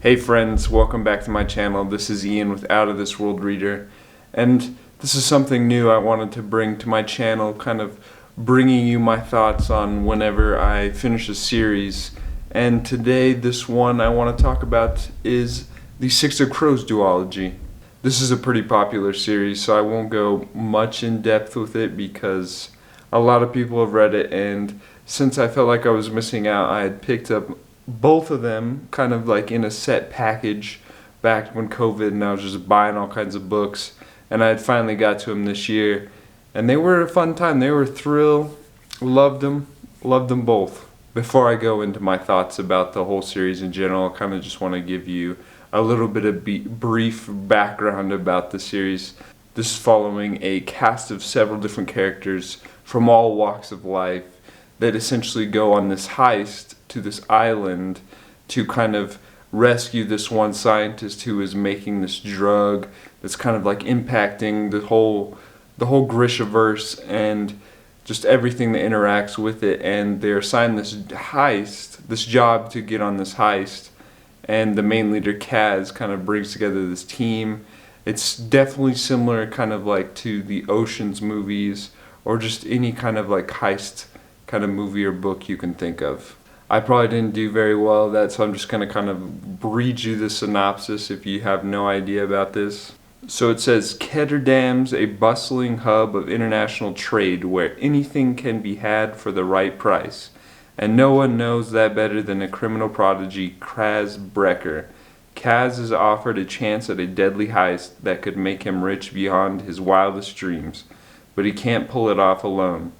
Hey friends, welcome back to my channel. This is Ian with Out of This World Reader, and this is something new I wanted to bring to my channel, kind of bringing you my thoughts on whenever I finish a series. And today this one I want to talk about is the Six of Crows Duology. This is a pretty popular series, so I won't go much in depth with it because a lot of people have read it, and since I felt like I was missing out, I had picked up both of them kind of like in a set package back when COVID, and I was just buying all kinds of books, and I had finally got to them this year, and they were a fun time. They were a thrill. Loved them both. Before I go into my thoughts about the whole series in general, I kind of just want to give you a little bit of brief background about the series. This is following a cast of several different characters from all walks of life that essentially go on this heist to this island to kind of rescue this one scientist who is making this drug that's kind of like impacting the whole Grishaverse and just everything that interacts with it. And they're assigned this job to get on this heist, and the main leader Kaz kind of brings together this team. It's definitely similar kind of like to the Ocean's movies or just any kind of like heist kind of movie or book you can think of. I probably didn't do very well at that, so I'm just going to kind of read you the synopsis if you have no idea about this. So it says, Ketterdam's a bustling hub of international trade where anything can be had for the right price. And no one knows that better than a criminal prodigy, Kaz Brecker. Kaz is offered a chance at a deadly heist that could make him rich beyond his wildest dreams, but he can't pull it off alone.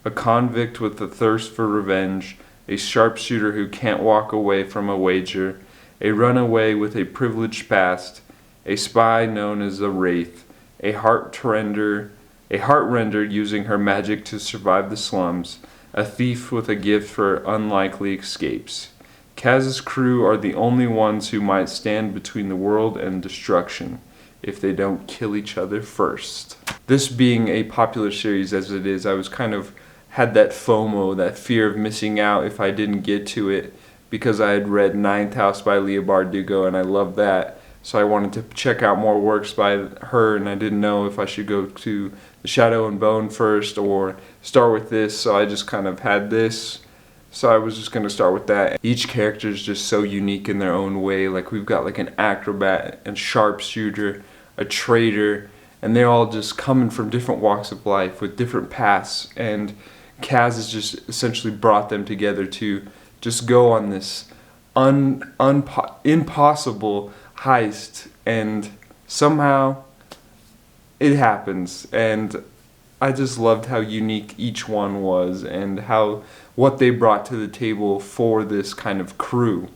A convict with a thirst for revenge, a sharpshooter who can't walk away from a wager, a runaway with a privileged past, a spy known as a wraith, a heart-render using her magic to survive the slums, a thief with a gift for unlikely escapes. Kaz's crew are the only ones who might stand between the world and destruction if they don't kill each other first. This being a popular series as it is, I was kind of had that FOMO, that fear of missing out if I didn't get to it, because I had read Ninth House by Leigh Bardugo and I loved that. So I wanted to check out more works by her, and I didn't know if I should go to The Shadow and Bone first or start with this, so I just kind of had this. So I was just going to start with that. Each character is just so unique in their own way. Like we've got like an acrobat, a sharpshooter, a traitor, and they're all just coming from different walks of life with different paths, and Kaz has just essentially brought them together to just go on this impossible heist, and somehow it happens. And I just loved how unique each one was and what they brought to the table for this kind of crew.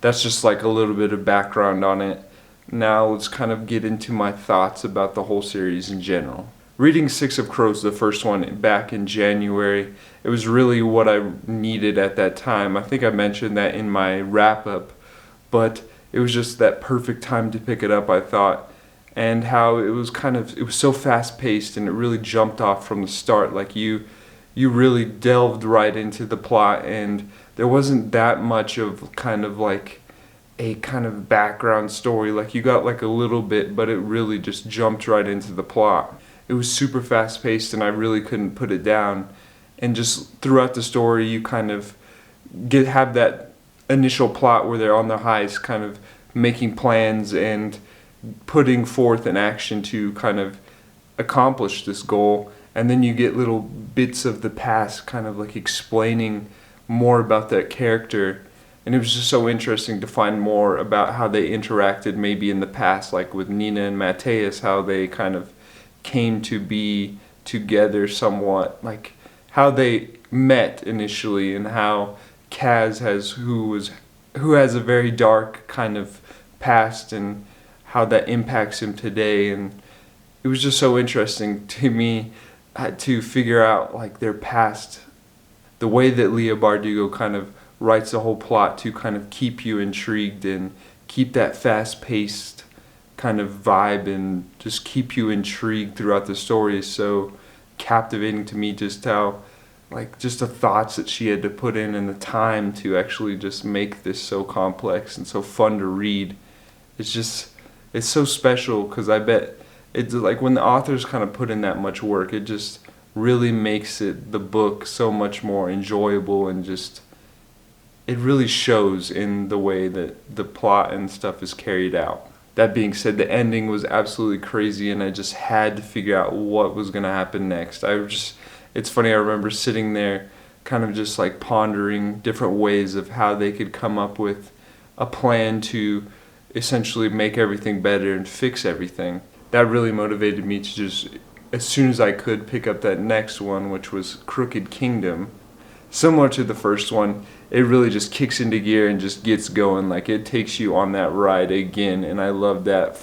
That's just like a little bit of background on it. Now let's kind of get into my thoughts about the whole series in general. Reading Six of Crows, the first one, back in January, it was really what I needed at that time. I think I mentioned that in my wrap-up, but it was just that perfect time to pick it up, I thought, and how it was so fast-paced, and it really jumped off from the start. Like you really delved right into the plot, and there wasn't that much of kind of like a kind of background story. Like you got like a little bit, but it really just jumped right into the plot. It was super fast-paced, and I really couldn't put it down. And just throughout the story, you kind of have that initial plot where they're on the heist, kind of making plans and putting forth an action to kind of accomplish this goal. And then you get little bits of the past, kind of like explaining more about that character. And it was just so interesting to find more about how they interacted maybe in the past, like with Nina and Mateus, how they kind of came to be together somewhat, like how they met initially, and how Kaz who has a very dark kind of past, and how that impacts him today. And it was just so interesting to me to figure out like their past, the way that Leigh Bardugo kind of writes the whole plot to kind of keep you intrigued and keep that fast-paced kind of vibe and just keep you intrigued throughout the story. Is so captivating to me, just how like just the thoughts that she had to put in and the time to actually just make this so complex and so fun to read. It's so special because I bet it's like when the authors kind of put in that much work, it just really makes the book so much more enjoyable, and just it really shows in the way that the plot and stuff is carried out. That being said, the ending was absolutely crazy, and I just had to figure out what was going to happen next. It's funny, I remember sitting there kind of just like pondering different ways of how they could come up with a plan to essentially make everything better and fix everything. That really motivated me to just, as soon as I could, pick up that next one, which was Crooked Kingdom. Similar to the first one, it really just kicks into gear and just gets going. Like, it takes you on that ride again, and I love that.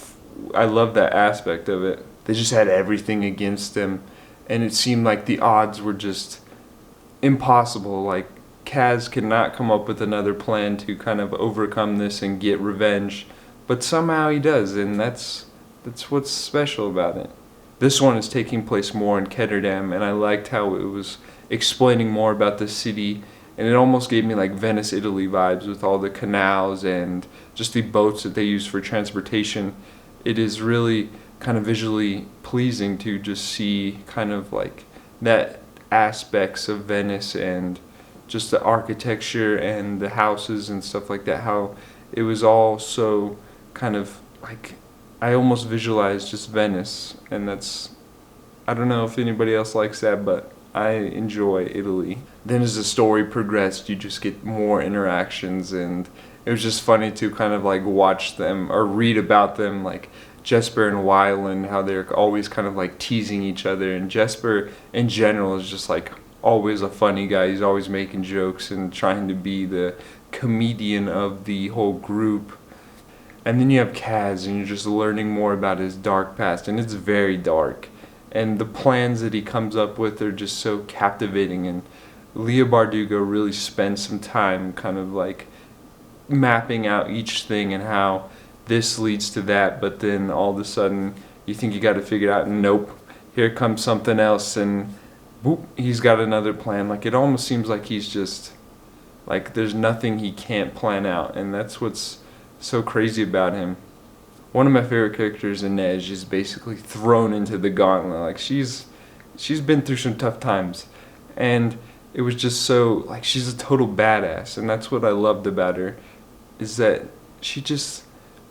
I love that aspect of it. They just had everything against them, and it seemed like the odds were just impossible. Like, Kaz cannot come up with another plan to kind of overcome this and get revenge, but somehow he does, and that's what's special about it. This one is taking place more in Ketterdam, and I liked how it was explaining more about the city, and it almost gave me like Venice, Italy vibes with all the canals and just the boats that they use for transportation. It is really kind of visually pleasing to just see kind of like that aspects of Venice and just the architecture and the houses and stuff like that, how it was all so kind of like, I almost visualized just Venice, and I don't know if anybody else likes that, but I enjoy Italy. Then as the story progressed, you just get more interactions, and it was just funny to kind of like watch them or read about them, like Jesper and Wyland, how they're always kind of like teasing each other, and Jesper in general is just like always a funny guy. He's always making jokes and trying to be the comedian of the whole group. And then you have Kaz, and you're just learning more about his dark past, and it's very dark. And the plans that he comes up with are just so captivating, and Leah Bardugo really spends some time kind of like mapping out each thing and how this leads to that, but then all of a sudden you think you got to figure it out, and nope, here comes something else, and whoop, he's got another plan. Like, it almost seems like he's just like there's nothing he can't plan out, and that's what's so crazy about him. One of my favorite characters, Inej, is basically thrown into the gauntlet. Like, she's been through some tough times, and it was just so like she's a total badass, and that's what I loved about her, is that she just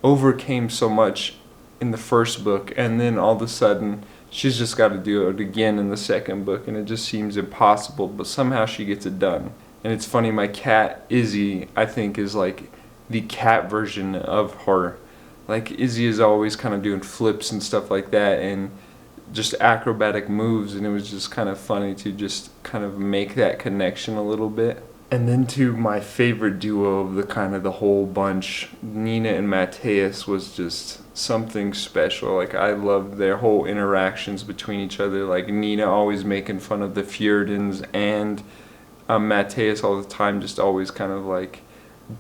overcame so much in the first book, and then all of a sudden she's just got to do it again in the second book, and it just seems impossible, but somehow she gets it done. And it's funny, my cat Izzy, I think, is like the cat version of her. Like, Izzy is always kind of doing flips and stuff like that, and just acrobatic moves, and it was just kind of funny to just kind of make that connection a little bit. And then to my favorite duo of the whole bunch, Nina and Matthias, was just something special. Like, I loved their whole interactions between each other. Like, Nina always making fun of the Fjordans, and Matthias all the time just always kind of like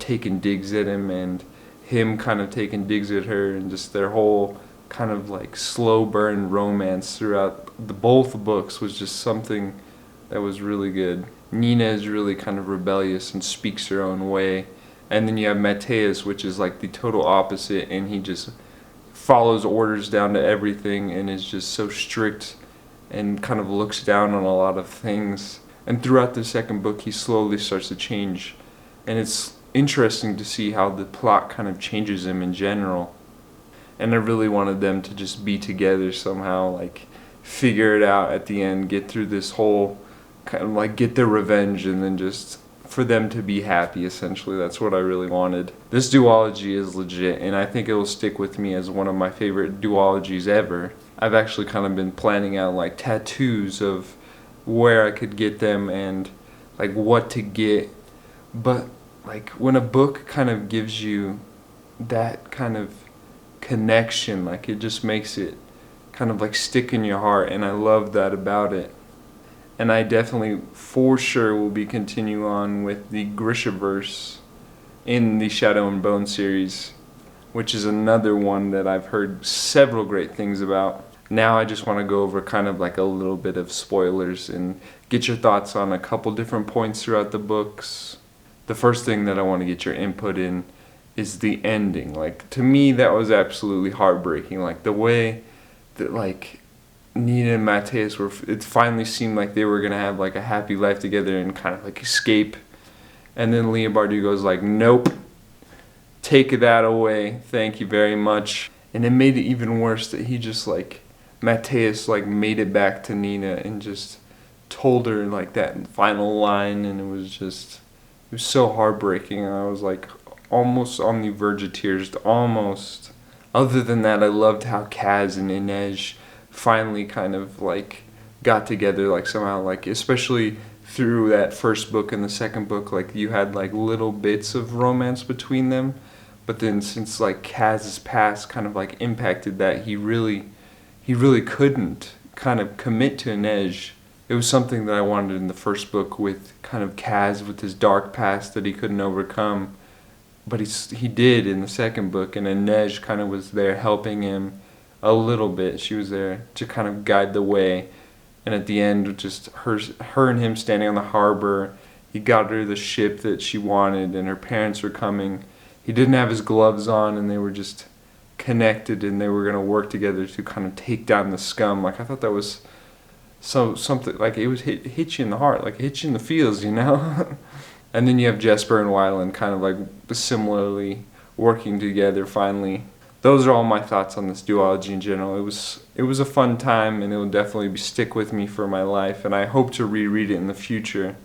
taking digs at him, and him kind of taking digs at her, and just their whole kind of like slow burn romance throughout both books was just something that was really good. Nina is really kind of rebellious and speaks her own way, and then you have Matthias, which is like the total opposite, and he just follows orders down to everything and is just so strict and kind of looks down on a lot of things. And throughout the second book, he slowly starts to change, and it's interesting to see how the plot kind of changes him in general. And I really wanted them to just be together somehow, like figure it out at the end, get through this whole kind of like get their revenge, and then just for them to be happy, essentially. That's what I really wanted. This duology is legit, and I think it will stick with me as one of my favorite duologies ever. I've actually kind of been planning out like tattoos of where I could get them and like what to get, but like when a book kind of gives you that kind of connection, like it just makes it kind of like stick in your heart, and I love that about it. And I definitely for sure will be continuing on with the Grishaverse in the Shadow and Bone series, which is another one that I've heard several great things about. Now I just want to go over kind of like a little bit of spoilers and get your thoughts on a couple different points throughout the books. The first thing that I want to get your input in is the ending. Like, to me, that was absolutely heartbreaking. Like, the way that, like, Nina and Mateus were, it finally seemed like they were going to have, like, a happy life together and kind of, like, escape. And then Leigh Bardugo's like, nope, take that away, thank you very much. And it made it even worse that he just, like, Mateus, like, made it back to Nina and just told her, like, that final line, and it was so heartbreaking. I was, like, almost on the verge of tears, almost. Other than that, I loved how Kaz and Inej finally kind of, like, got together, like, somehow, like, especially through that first book and the second book, like, you had, like, little bits of romance between them, but then since, like, Kaz's past kind of, like, impacted that, he really couldn't kind of commit to Inej. It was something that I wanted in the first book with kind of Kaz with his dark past that he couldn't overcome. But he did in the second book, and Inej kind of was there helping him a little bit. She was there to kind of guide the way. And at the end, just her and him standing on the harbor, he got her the ship that she wanted, and her parents were coming. He didn't have his gloves on, and they were just connected, and they were going to work together to kind of take down the scum. Like, I thought that was something, like, it was hit you in the heart, like, it hit you in the feels, you know? And then you have Jesper and Wylan kind of, like, similarly working together finally. Those are all my thoughts on this duology in general. It was a fun time, and it will definitely stick with me for my life, and I hope to reread it in the future.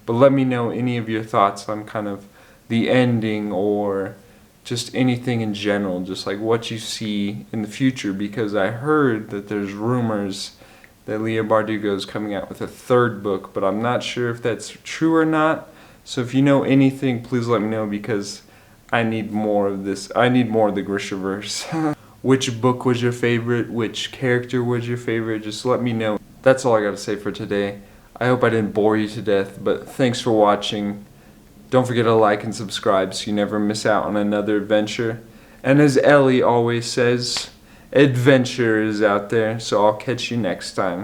But let me know any of your thoughts on kind of the ending, or just anything in general, just like what you see in the future, because I heard that there's rumors that Leigh Bardugo is coming out with a third book, but I'm not sure if that's true or not. So if you know anything, please let me know, because I need more of this. I need more of the Grishaverse. Which book was your favorite? Which character was your favorite? Just let me know. That's all I gotta say for today. I hope I didn't bore you to death, but thanks for watching. Don't forget to like and subscribe so you never miss out on another adventure. And as Ellie always says, adventure is out there, so I'll catch you next time.